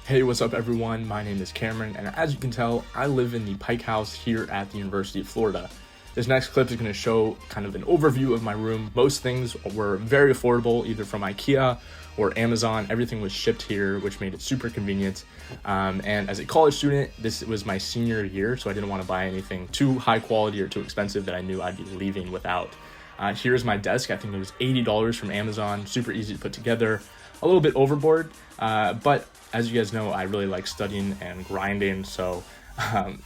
Hey, what's up everyone? My name is Cameron, and as you can tell, I live in the Pike House here at the University of Florida. This next clip is going to show kind of an overview of my room. Most things were very affordable, either from IKEA or Amazon. Everything was shipped here, which made it super convenient. And as a college student, this was my senior year, so I didn't want to buy anything too high quality or too expensive that I knew I'd be leaving without. Here's my desk. I think it was $80 from Amazon. Super easy to put together. A little bit overboard, but as you guys know, I really like studying and grinding, so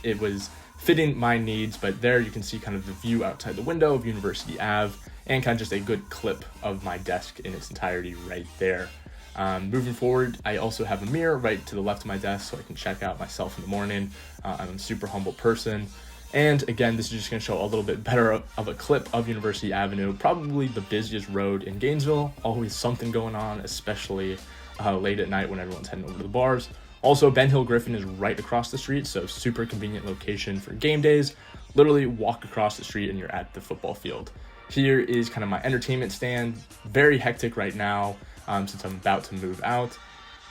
it was fitting my needs. But there you can see kind of the view outside the window of University Ave and kind of just a good clip of my desk in its entirety right there. Moving forward, I also have a mirror right to the left of my desk so I can check out myself in the morning. I'm a super humble person. And again, this is just going to show a little bit better of a clip of University Avenue, probably the busiest road in Gainesville. Always something going on, especially late at night when everyone's heading over to the bars. Also, Ben Hill Griffin is right across the street, so super convenient location for game days. Literally walk across the street and you're at the football field. Here is kind of my entertainment stand. Very hectic right now since I'm about to move out.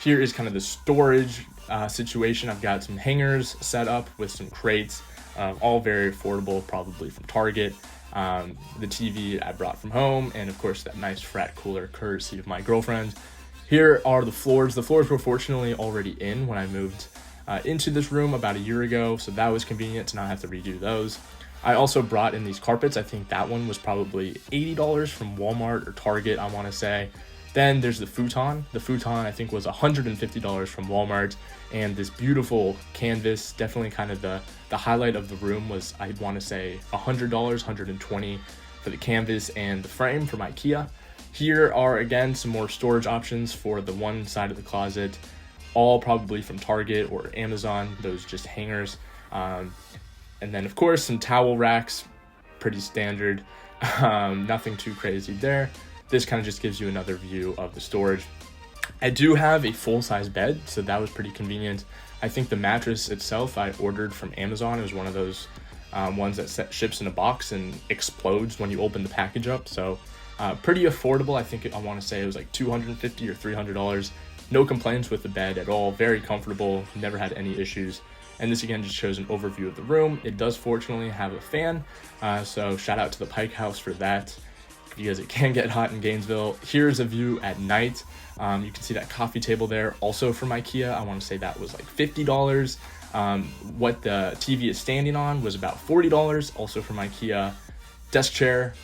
Here is kind of the storage situation. I've got some hangers set up with some crates, all very affordable, probably from Target. The TV I brought from home, and of course that nice frat cooler courtesy of my girlfriend. Here are the floors. The floors were fortunately already in when I moved into this room about a year ago, so that was convenient to not have to redo those. I also brought in these carpets. I think that one was probably $80 from Walmart or Target, I want to say. Then there's the futon. The futon I think was $150 from Walmart, and this beautiful canvas, definitely kind of the highlight of the room, was, I want to say, $100, $120 for the canvas and the frame from IKEA. Here are, again, some more storage options for the one side of the closet, all probably from Target or Amazon, those just hangers. And then, of course, some towel racks, pretty standard, nothing too crazy there. This kind of just gives you another view of the storage. I do have a full-size bed, so that was pretty convenient. I think the mattress itself I ordered from Amazon. It was one of those ones that ships in a box and explodes when you open the package up, so pretty affordable. I think I want to say it was like $250 or $300. No complaints with the bed at all. Very comfortable. Never had any issues. And this again just shows an overview of the room. It does fortunately have a fan, so shout out to the Pike House for that, because it can get hot in Gainesville. Here's a view at night. You can see that coffee table there, also from IKEA. I want to say that was like $50. What the TV is standing on was about $40, also from IKEA. Desk chair,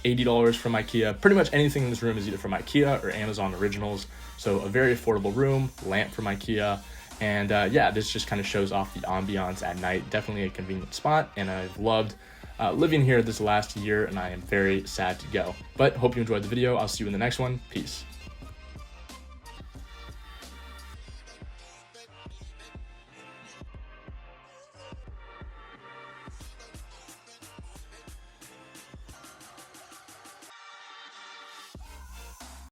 $80 from IKEA. Pretty much anything in this room is either from IKEA or Amazon Originals. So a very affordable room, lamp from IKEA. And yeah, this just kind of shows off the ambiance at night. Definitely a convenient spot, and I've loved living here this last year, and I am very sad to go. But hope you enjoyed the video. I'll see you in the next one. Peace.